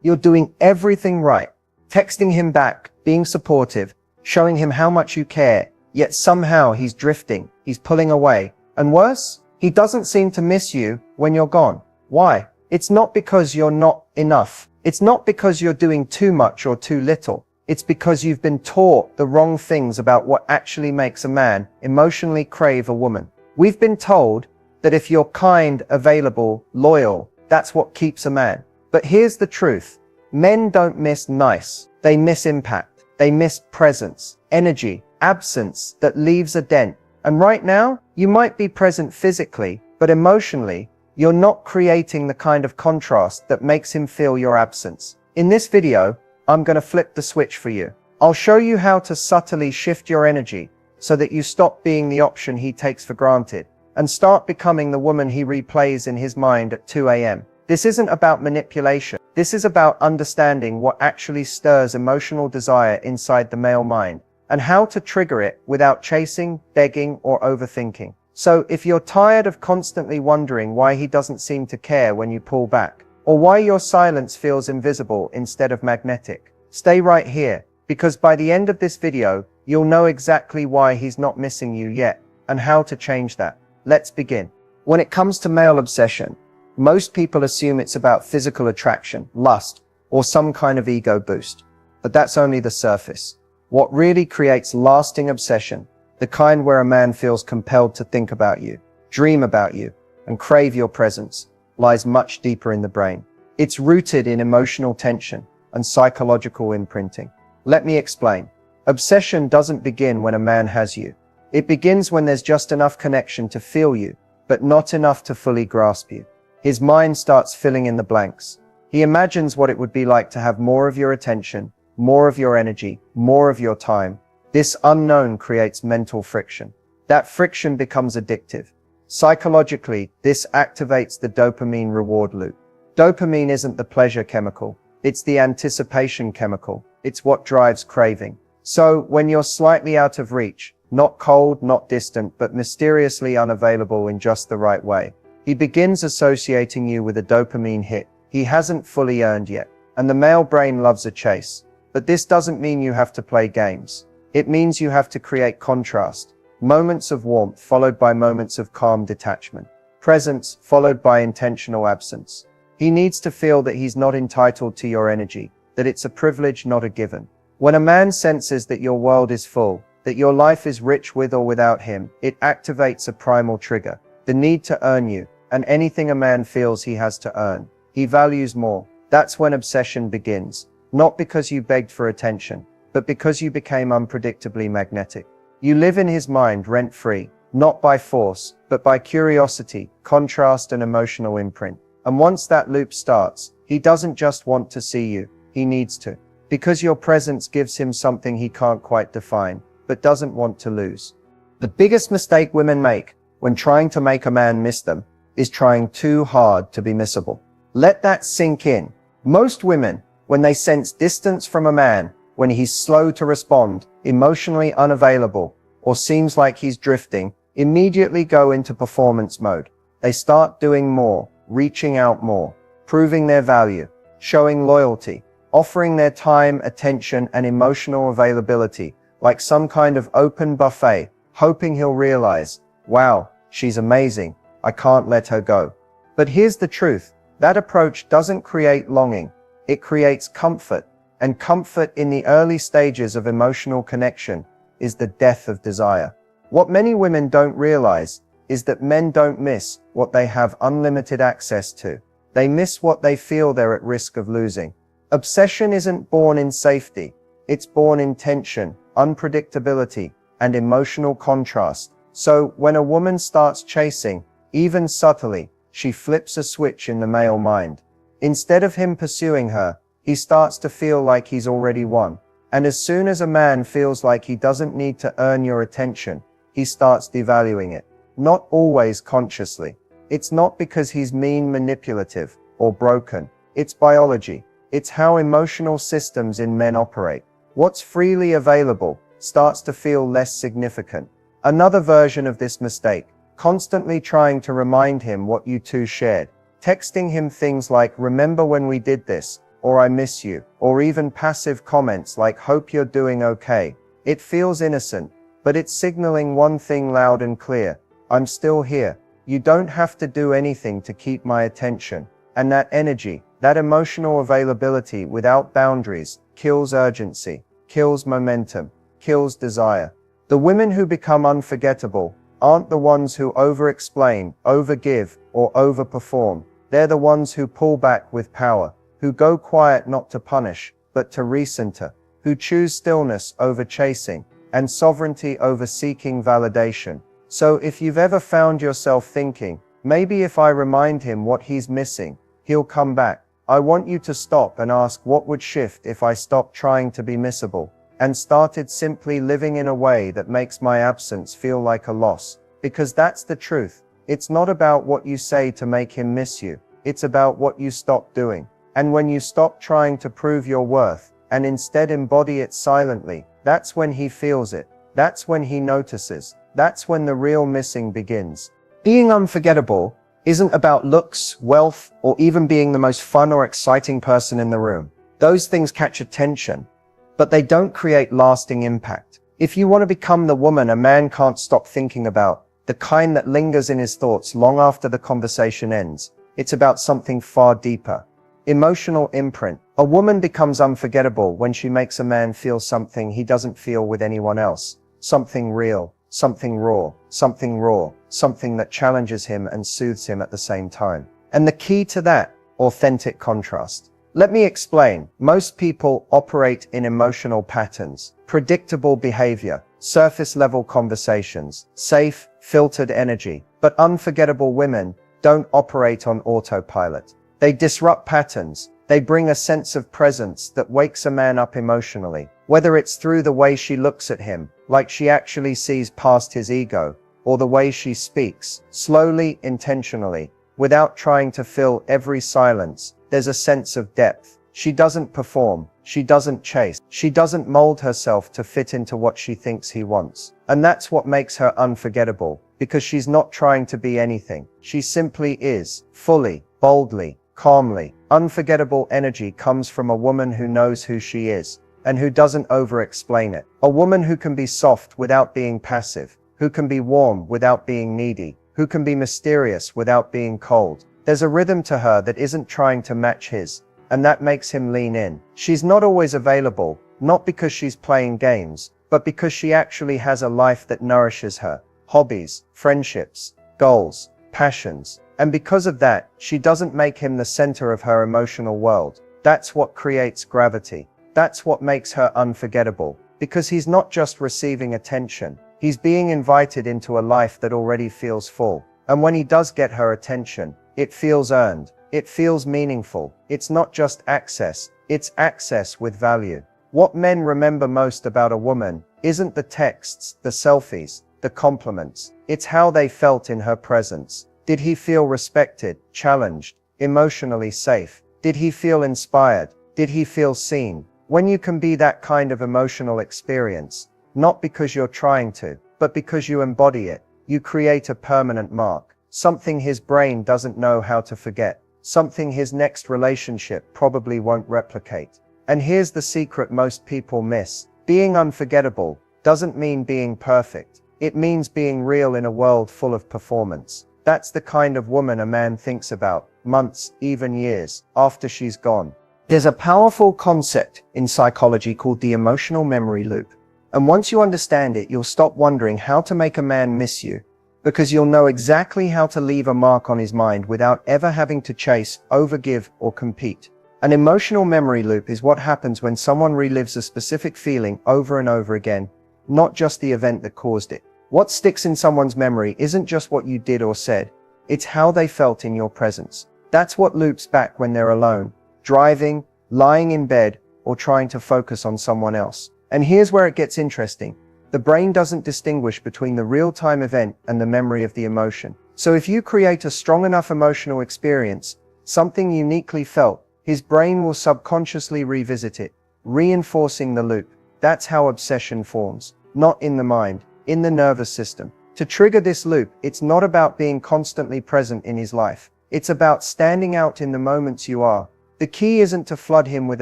You're doing everything right. Texting him back, being supportive, showing him how much you care, yet somehow he's drifting, he's pulling away. And worse, he doesn't seem to miss you when you're gone. Why? It's not because you're not enough. It's not because you're doing too much or too little. It's because you've been taught the wrong things about what actually makes a man emotionally crave a woman. We've been told that if you're kind, available, loyal, that's what keeps a man. But here's the truth. Men don't miss nice. They miss impact. They miss presence, energy, absence that leaves a dent. And right now, you might be present physically, but emotionally, you're not creating the kind of contrast that makes him feel your absence. In this video, I'm going to flip the switch for you. I'll show you how to subtly shift your energy so that you stop being the option he takes for granted and start becoming the woman he replays in his mind at 2 a.m. This isn't about manipulation. This is about understanding what actually stirs emotional desire inside the male mind and how to trigger it without chasing, begging, or overthinking. So if you're tired of constantly wondering why he doesn't seem to care when you pull back, or why your silence feels invisible instead of magnetic, stay right here, because by the end of this video, you'll know exactly why he's not missing you yet and how to change that. Let's begin. When it comes to male obsession, most people assume it's about physical attraction, lust, or some kind of ego boost. But that's only the surface. What really creates lasting obsession, the kind where a man feels compelled to think about you, dream about you, and crave your presence, lies much deeper in the brain. It's rooted in emotional tension and psychological imprinting. Let me explain. Obsession doesn't begin when a man has you. It begins when there's just enough connection to feel you, but not enough to fully grasp you. His mind starts filling in the blanks. He imagines what it would be like to have more of your attention, more of your energy, more of your time. This unknown creates mental friction. That friction becomes addictive. Psychologically, this activates the dopamine reward loop. Dopamine isn't the pleasure chemical. It's the anticipation chemical. It's what drives craving. So when you're slightly out of reach, not cold, not distant, but mysteriously unavailable in just the right way, he begins associating you with a dopamine hit he hasn't fully earned yet. And the male brain loves a chase. But this doesn't mean you have to play games. It means you have to create contrast. Moments of warmth followed by moments of calm detachment. Presence followed by intentional absence. He needs to feel that he's not entitled to your energy, that it's a privilege, not a given. When a man senses that your world is full, that your life is rich with or without him, it activates a primal trigger, the need to earn you, and anything a man feels he has to earn, he values more. That's when obsession begins, not because you begged for attention, but because you became unpredictably magnetic. You live in his mind rent-free, not by force, but by curiosity, contrast, and emotional imprint. And once that loop starts, he doesn't just want to see you, he needs to. Because your presence gives him something he can't quite define, but doesn't want to lose. The biggest mistake women make when trying to make a man miss them is trying too hard to be missable. Let that sink in. Most women, when they sense distance from a man, when he's slow to respond, emotionally unavailable, or seems like he's drifting, immediately go into performance mode. They start doing more, reaching out more, proving their value, showing loyalty, offering their time, attention, and emotional availability, like some kind of open buffet, hoping he'll realize, wow, she's amazing, I can't let her go. But here's the truth, that approach doesn't create longing, it creates comfort. And comfort in the early stages of emotional connection is the death of desire. What many women don't realize is that men don't miss what they have unlimited access to. They miss what they feel they're at risk of losing. Obsession isn't born in safety. It's born in tension, unpredictability, and emotional contrast. So when a woman starts chasing, even subtly, she flips a switch in the male mind. Instead of him pursuing her, he starts to feel like he's already won. And as soon as a man feels like he doesn't need to earn your attention, he starts devaluing it. Not always consciously. It's not because he's mean, manipulative, or broken. It's biology. It's how emotional systems in men operate. What's freely available starts to feel less significant. Another version of this mistake, constantly trying to remind him what you two shared. Texting him things like, remember when we did this, or I miss you, or even passive comments like hope you're doing okay. It feels innocent, but it's signaling one thing loud and clear: I'm still here. You don't have to do anything to keep my attention. And that energy, that emotional availability without boundaries, kills urgency, kills momentum, kills desire. The women who become unforgettable aren't the ones who over-explain, over-give, or over-perform. They're the ones who pull back with power, who go quiet not to punish, but to recenter, who choose stillness over chasing, and sovereignty over seeking validation. So if you've ever found yourself thinking, maybe if I remind him what he's missing, he'll come back, I want you to stop and ask what would shift if I stopped trying to be missable, and started simply living in a way that makes my absence feel like a loss. Because that's the truth. It's not about what you say to make him miss you. It's about what you stop doing. And when you stop trying to prove your worth, and instead embody it silently, that's when he feels it. That's when he notices. That's when the real missing begins. Being unforgettable isn't about looks, wealth, or even being the most fun or exciting person in the room. Those things catch attention, but they don't create lasting impact. If you want to become the woman a man can't stop thinking about, the kind that lingers in his thoughts long after the conversation ends, it's about something far deeper. Emotional imprint. A woman becomes unforgettable when she makes a man feel something he doesn't feel with anyone else. Something real, something raw, something that challenges him and soothes him at the same time. And the key to that, authentic contrast. Let me explain. Most people operate in emotional patterns, predictable behavior, surface level conversations, safe, filtered energy. But unforgettable women don't operate on autopilot. They disrupt patterns. They bring a sense of presence that wakes a man up emotionally, whether it's through the way she looks at him, like she actually sees past his ego, or the way she speaks, slowly, intentionally, without trying to fill every silence. There's a sense of depth. She doesn't perform. She doesn't chase. She doesn't mold herself to fit into what she thinks he wants. And that's what makes her unforgettable, because she's not trying to be anything. She simply is, fully, boldly, calmly. Unforgettable energy comes from a woman who knows who she is, and who doesn't over-explain it. A woman who can be soft without being passive, who can be warm without being needy, who can be mysterious without being cold. There's a rhythm to her that isn't trying to match his, and that makes him lean in. She's not always available, not because she's playing games, but because she actually has a life that nourishes her. Hobbies, friendships, goals, passions. And because of that, she doesn't make him the center of her emotional world. That's what creates gravity. That's what makes her unforgettable. Because he's not just receiving attention, he's being invited into a life that already feels full. And when he does get her attention, it feels earned. It feels meaningful. It's not just access, it's access with value. What men remember most about a woman isn't the texts, the selfies, the compliments. It's how they felt in her presence. Did he feel respected, challenged, emotionally safe? Did he feel inspired? Did he feel seen? When you can be that kind of emotional experience, not because you're trying to, but because you embody it, you create a permanent mark. Something his brain doesn't know how to forget. Something his next relationship probably won't replicate. And here's the secret most people miss. Being unforgettable doesn't mean being perfect. It means being real in a world full of performance. That's the kind of woman a man thinks about, months, even years, after she's gone. There's a powerful concept in psychology called the emotional memory loop. And once you understand it, you'll stop wondering how to make a man miss you, because you'll know exactly how to leave a mark on his mind without ever having to chase, overgive, or compete. An emotional memory loop is what happens when someone relives a specific feeling over and over again, not just the event that caused it. What sticks in someone's memory isn't just what you did or said, it's how they felt in your presence. That's what loops back when they're alone, driving, lying in bed, or trying to focus on someone else. And here's where it gets interesting. The brain doesn't distinguish between the real-time event and the memory of the emotion. So if you create a strong enough emotional experience, something uniquely felt, his brain will subconsciously revisit it, reinforcing the loop. That's how obsession forms, not in the mind, in the nervous system. To trigger this loop, it's not about being constantly present in his life. It's about standing out in the moments you are, The key isn't to flood him with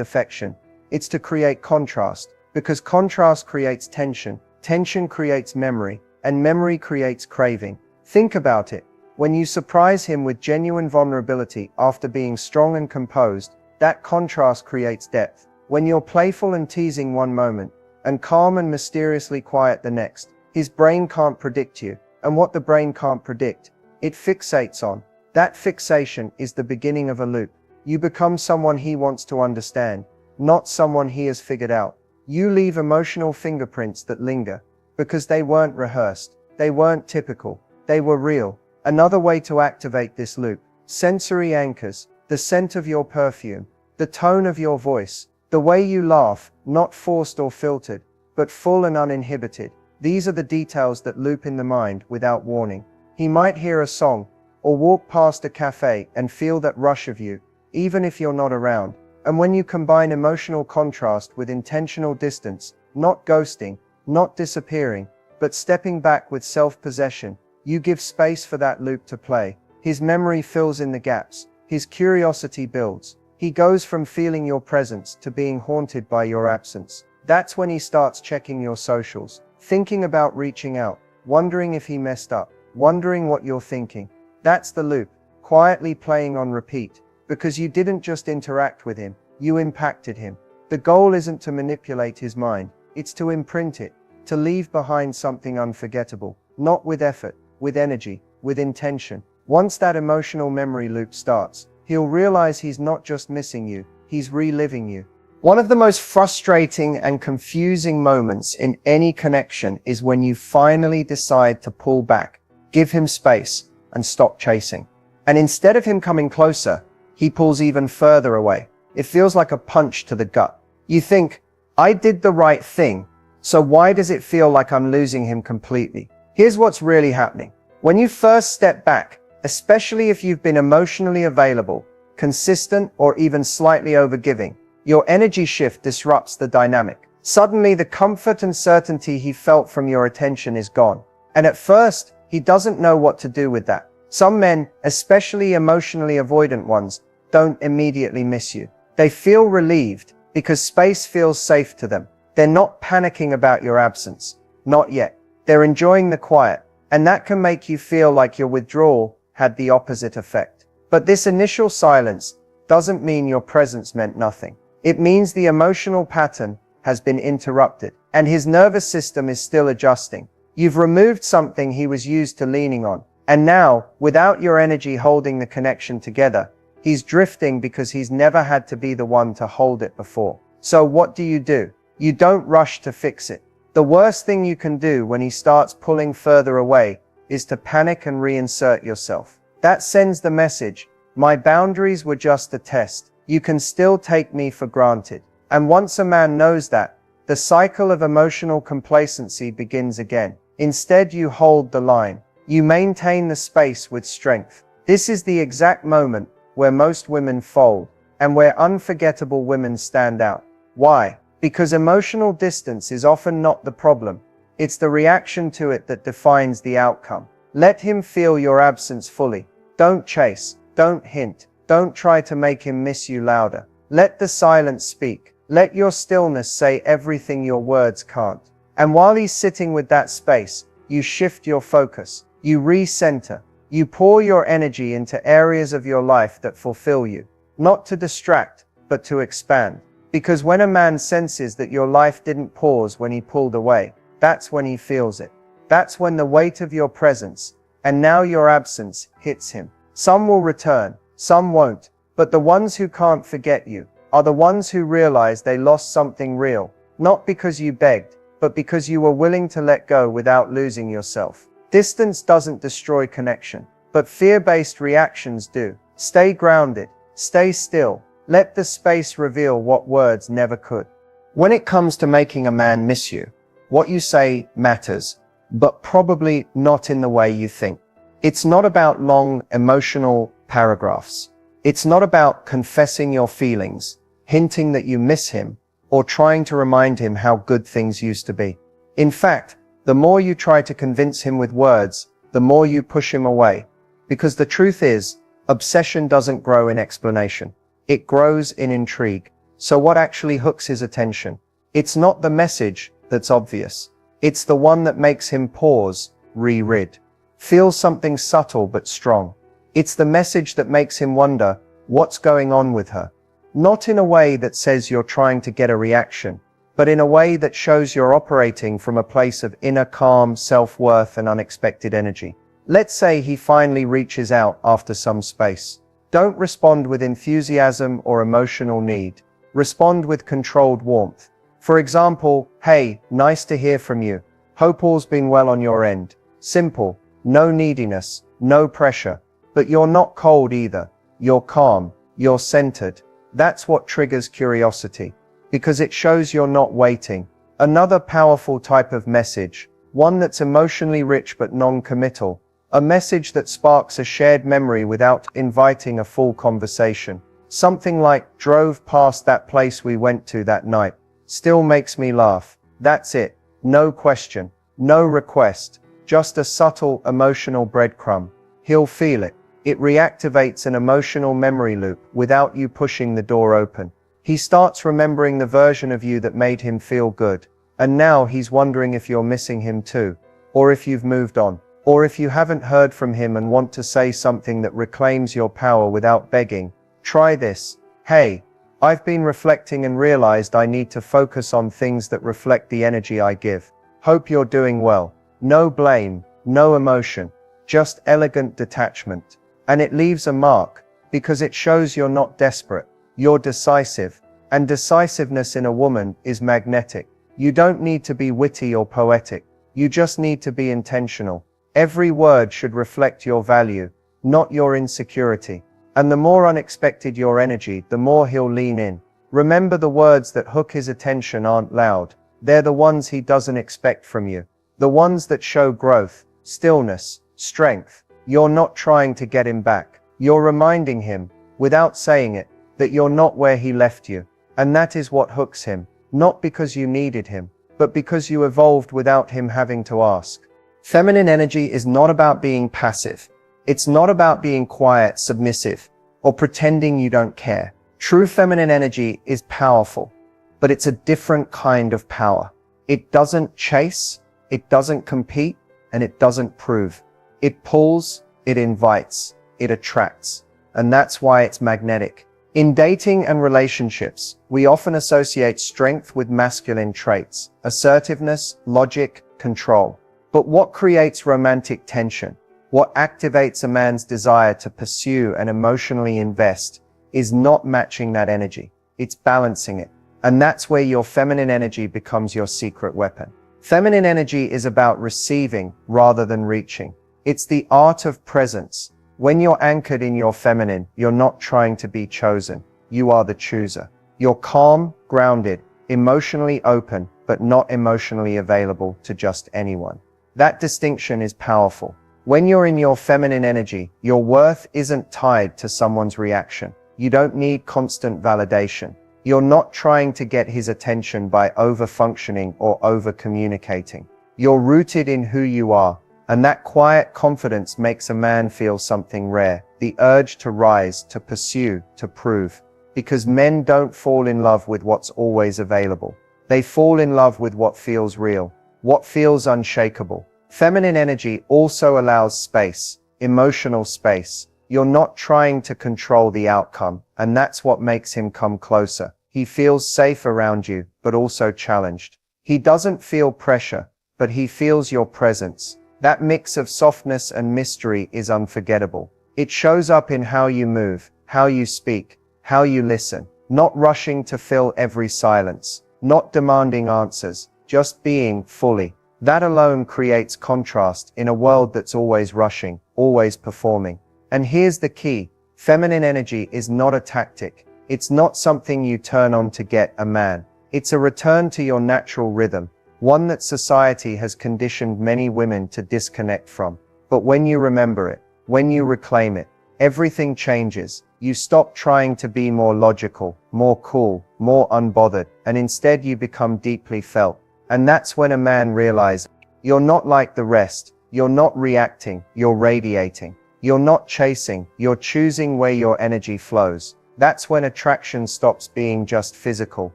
affection. It's to create contrast, because contrast creates tension, tension creates memory, and memory creates craving. Think about it. When you surprise him with genuine vulnerability after being strong and composed, that contrast creates depth. When you're playful and teasing one moment, and calm and mysteriously quiet the next, his brain can't predict you. And what the brain can't predict, it fixates on. That fixation is the beginning of a loop. You become someone he wants to understand, not someone he has figured out. You leave emotional fingerprints that linger, because they weren't rehearsed, they weren't typical, they were real. Another way to activate this loop: sensory anchors, the scent of your perfume, the tone of your voice, the way you laugh, not forced or filtered, but full and uninhibited. These are the details that loop in the mind without warning. He might hear a song, or walk past a cafe and feel that rush of you, even if you're not around. And when you combine emotional contrast with intentional distance, not ghosting, not disappearing, but stepping back with self-possession, you give space for that loop to play. His memory fills in the gaps. His curiosity builds. He goes from feeling your presence to being haunted by your absence. That's when he starts checking your socials, thinking about reaching out, wondering if he messed up, wondering what you're thinking. That's the loop, quietly playing on repeat, because you didn't just interact with him, you impacted him. The goal isn't to manipulate his mind, it's to imprint it, to leave behind something unforgettable, not with effort, with energy, with intention. Once that emotional memory loop starts, he'll realize he's not just missing you, he's reliving you. One of the most frustrating and confusing moments in any connection is when you finally decide to pull back, give him space, and stop chasing. And instead of him coming closer, he pulls even further away. It feels like a punch to the gut. You think, I did the right thing, so why does it feel like I'm losing him completely? Here's what's really happening. When you first step back, especially if you've been emotionally available, consistent, or even slightly overgiving, your energy shift disrupts the dynamic. Suddenly, the comfort and certainty he felt from your attention is gone. And at first, he doesn't know what to do with that. Some men, especially emotionally avoidant ones, don't immediately miss you. They feel relieved because space feels safe to them. They're not panicking about your absence. Not yet. They're enjoying the quiet. And that can make you feel like your withdrawal had the opposite effect. But this initial silence doesn't mean your presence meant nothing. It means the emotional pattern has been interrupted, and his nervous system is still adjusting. You've removed something he was used to leaning on, and now, without your energy holding the connection together, he's drifting because he's never had to be the one to hold it before. So what do? You don't rush to fix it. The worst thing you can do when he starts pulling further away is to panic and reinsert yourself. That sends the message, my boundaries were just a test. You can still take me for granted. And once a man knows that, the cycle of emotional complacency begins again. Instead, you hold the line. You maintain the space with strength. This is the exact moment where most women fold, and where unforgettable women stand out. Why? Because emotional distance is often not the problem. It's the reaction to it that defines the outcome. Let him feel your absence fully. Don't chase. Don't hint. Don't try to make him miss you louder. Let the silence speak. Let your stillness say everything your words can't. And while he's sitting with that space, you shift your focus. You recenter. You pour your energy into areas of your life that fulfill you. Not to distract, but to expand. Because when a man senses that your life didn't pause when he pulled away, that's when he feels it. That's when the weight of your presence, and now your absence, hits him. Some will return, some won't, but the ones who can't forget you are the ones who realize they lost something real, not because you begged, but because you were willing to let go without losing yourself. Distance doesn't destroy connection, but fear-based reactions do. Stay grounded, stay still, let the space reveal what words never could. When it comes to making a man miss you, what you say matters, but probably not in the way you think. It's not about long, emotional paragraphs. It's not about confessing your feelings, hinting that you miss him, or trying to remind him how good things used to be. In fact, the more you try to convince him with words, the more you push him away. Because the truth is, obsession doesn't grow in explanation. It grows in intrigue. So what actually hooks his attention? It's not the message that's obvious. It's the one that makes him pause, reread, feel something subtle but strong. It's the message that makes him wonder, what's going on with her? Not in a way that says you're trying to get a reaction, but in a way that shows you're operating from a place of inner calm, self-worth, and unexpected energy. Let's say he finally reaches out after some space. Don't respond with enthusiasm or emotional need. Respond with controlled warmth. For example, hey, nice to hear from you. Hope all's been well on your end. Simple. No neediness, no pressure. But you're not cold either. You're calm. You're centered. That's what triggers curiosity, because it shows you're not waiting. Another powerful type of message, one that's emotionally rich but non-committal. A message that sparks a shared memory without inviting a full conversation. Something like, drove past that place we went to that night. Still makes me laugh. That's it. No question. No request. Just a subtle, emotional breadcrumb. He'll feel it. It reactivates an emotional memory loop without you pushing the door open. He starts remembering the version of you that made him feel good. And now he's wondering if you're missing him too. Or if you've moved on. Or if you haven't heard from him and want to say something that reclaims your power without begging. Try this. Hey, I've been reflecting and realized I need to focus on things that reflect the energy I give. Hope you're doing well. No blame, no emotion, just elegant detachment. And it leaves a mark, because it shows you're not desperate. You're decisive. And decisiveness in a woman is magnetic. You don't need to be witty or poetic. You just need to be intentional. Every word should reflect your value, not your insecurity. And the more unexpected your energy, the more he'll lean in. Remember, the words that hook his attention aren't loud. They're the ones he doesn't expect from you. The ones that show growth, stillness, strength. You're not trying to get him back. You're reminding him, without saying it, that you're not where he left you. And that is what hooks him. Not because you needed him, but because you evolved without him having to ask. Feminine energy is not about being passive. It's not about being quiet, submissive, or pretending you don't care. True feminine energy is powerful, but it's a different kind of power. It doesn't chase, it doesn't compete, and it doesn't prove. It pulls, it invites, it attracts, and that's why it's magnetic. In dating and relationships, we often associate strength with masculine traits, assertiveness, logic, control. But what creates romantic tension, what activates a man's desire to pursue and emotionally invest, is not matching that energy. It's balancing it. And that's where your feminine energy becomes your secret weapon. Feminine energy is about receiving rather than reaching. It's the art of presence. When you're anchored in your feminine, you're not trying to be chosen. You are the chooser. You're calm, grounded, emotionally open, but not emotionally available to just anyone. That distinction is powerful. When you're in your feminine energy, your worth isn't tied to someone's reaction. You don't need constant validation. You're not trying to get his attention by over-functioning or over-communicating. You're rooted in who you are, and that quiet confidence makes a man feel something rare, the urge to rise, to pursue, to prove. Because men don't fall in love with what's always available. They fall in love with what feels real. What feels unshakable. Feminine energy also allows space, emotional space. You're not trying to control the outcome, and that's what makes him come closer. He feels safe around you, but also challenged. He doesn't feel pressure, but he feels your presence. That mix of softness and mystery is unforgettable. It shows up in how you move, how you speak, how you listen. Not rushing to fill every silence, not demanding answers. Just being fully. That alone creates contrast in a world that's always rushing, always performing. And here's the key. Feminine energy is not a tactic. It's not something you turn on to get a man. It's a return to your natural rhythm, one that society has conditioned many women to disconnect from. But when you remember it, when you reclaim it, everything changes. You stop trying to be more logical, more cool, more unbothered, and instead you become deeply felt. And that's when a man realizes, you're not like the rest, you're not reacting, you're radiating. You're not chasing, you're choosing where your energy flows. That's when attraction stops being just physical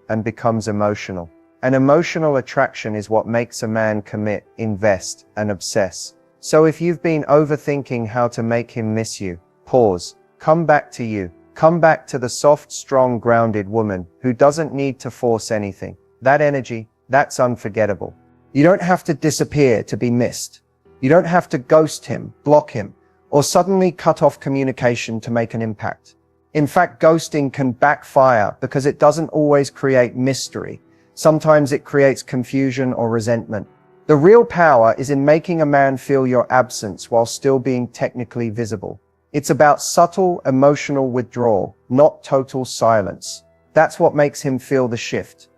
and becomes emotional. An emotional attraction is what makes a man commit, invest, and obsess. So if you've been overthinking how to make him miss you, pause, come back to you. Come back to the soft, strong, grounded woman who doesn't need to force anything. That energy, that's unforgettable. You don't have to disappear to be missed. You don't have to ghost him, block him, or suddenly cut off communication to make an impact. In fact, ghosting can backfire because it doesn't always create mystery. Sometimes it creates confusion or resentment. The real power is in making a man feel your absence while still being technically visible. It's about subtle emotional withdrawal, not total silence. That's what makes him feel the shift.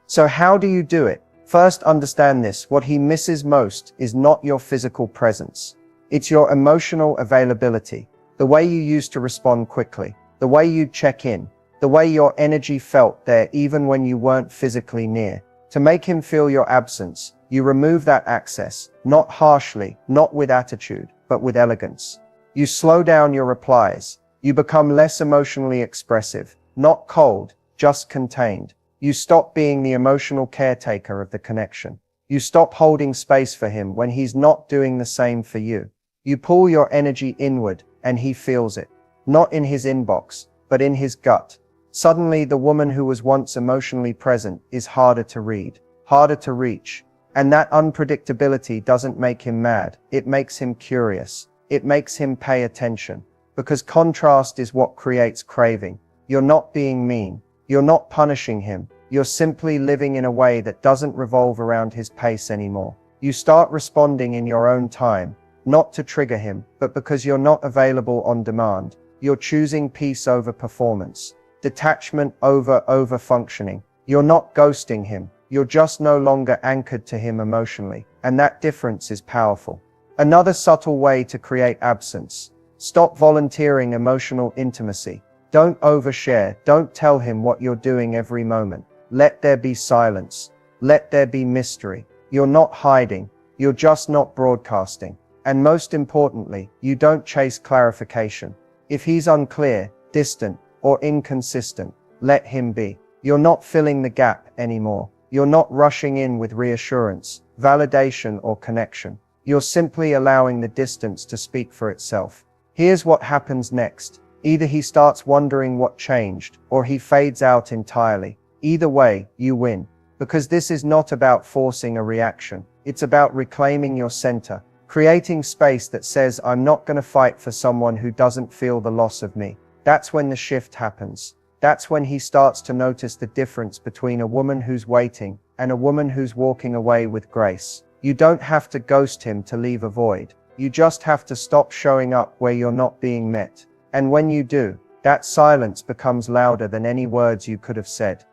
So how do you do it? First, understand this. What he misses most is not your physical presence. It's your emotional availability, the way you used to respond quickly, the way you check in, the way your energy felt there even when you weren't physically near. To make him feel your absence, you remove that access, not harshly, not with attitude, but with elegance. You slow down your replies. You become less emotionally expressive, not cold, just contained. You stop being the emotional caretaker of the connection. You stop holding space for him when he's not doing the same for you. You pull your energy inward, and he feels it. Not in his inbox, but in his gut. Suddenly, the woman who was once emotionally present is harder to read, harder to reach. And that unpredictability doesn't make him mad. It makes him curious. It makes him pay attention. Because contrast is what creates craving. You're not being mean. You're not punishing him. You're simply living in a way that doesn't revolve around his pace anymore. You start responding in your own time, not to trigger him, but because you're not available on demand. You're choosing peace over performance, detachment over functioning. You're not ghosting him. You're just no longer anchored to him emotionally. And that difference is powerful. Another subtle way to create absence. Stop volunteering emotional intimacy. Don't overshare. Don't tell him what you're doing every moment. Let there be silence. Let there be mystery. You're not hiding. You're just not broadcasting. And most importantly, you don't chase clarification. If he's unclear, distant, or inconsistent, let him be. You're not filling the gap anymore. You're not rushing in with reassurance, validation, or connection. You're simply allowing the distance to speak for itself. Here's what happens next. Either he starts wondering what changed, or he fades out entirely. Either way, you win. Because this is not about forcing a reaction. It's about reclaiming your center, creating space that says, I'm not going to fight for someone who doesn't feel the loss of me. That's when the shift happens. That's when he starts to notice the difference between a woman who's waiting and a woman who's walking away with grace. You don't have to ghost him to leave a void. You just have to stop showing up where you're not being met. And when you do, that silence becomes louder than any words you could have said.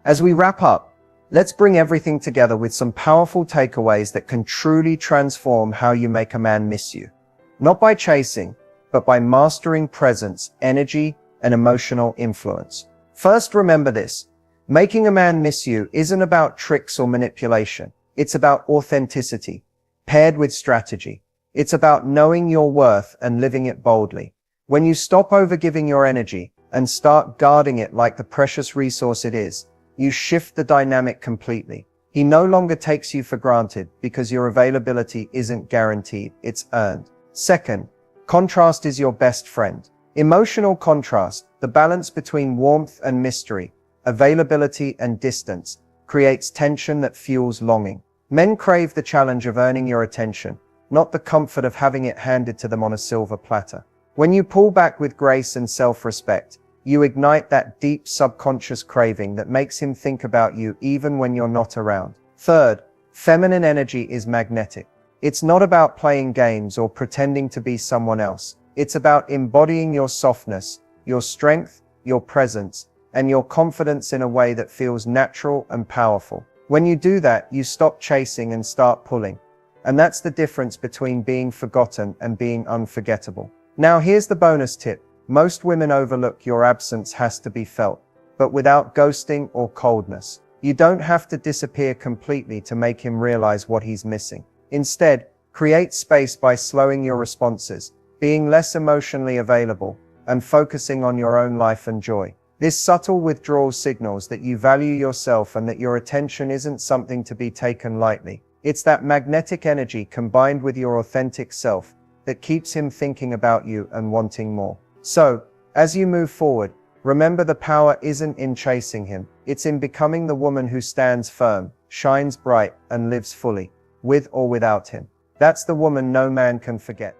As we wrap up, let's bring everything together with some powerful takeaways that can truly transform how you make a man miss you. Not by chasing, but by mastering presence, energy, and emotional influence. First, remember this. Making a man miss you isn't about tricks or manipulation. It's about authenticity, paired with strategy. It's about knowing your worth and living it boldly. When you stop overgiving your energy and start guarding it like the precious resource it is, you shift the dynamic completely. He no longer takes you for granted because your availability isn't guaranteed, it's earned. Second, contrast is your best friend. Emotional contrast, the balance between warmth and mystery, availability and distance, creates tension that fuels longing. Men crave the challenge of earning your attention, not the comfort of having it handed to them on a silver platter. When you pull back with grace and self-respect, you ignite that deep subconscious craving that makes him think about you even when you're not around. Third, feminine energy is magnetic. It's not about playing games or pretending to be someone else. It's about embodying your softness, your strength, your presence, and your confidence in a way that feels natural and powerful. When you do that, you stop chasing and start pulling. And that's the difference between being forgotten and being unforgettable. Now here's the bonus tip. Most women overlook your absence has to be felt, but without ghosting or coldness. You don't have to disappear completely to make him realize what he's missing. Instead, create space by slowing your responses, being less emotionally available, and focusing on your own life and joy. This subtle withdrawal signals that you value yourself and that your attention isn't something to be taken lightly. It's that magnetic energy combined with your authentic self that keeps him thinking about you and wanting more. So, as you move forward, remember the power isn't in chasing him. It's in becoming the woman who stands firm, shines bright, and lives fully, with or without him. That's the woman no man can forget.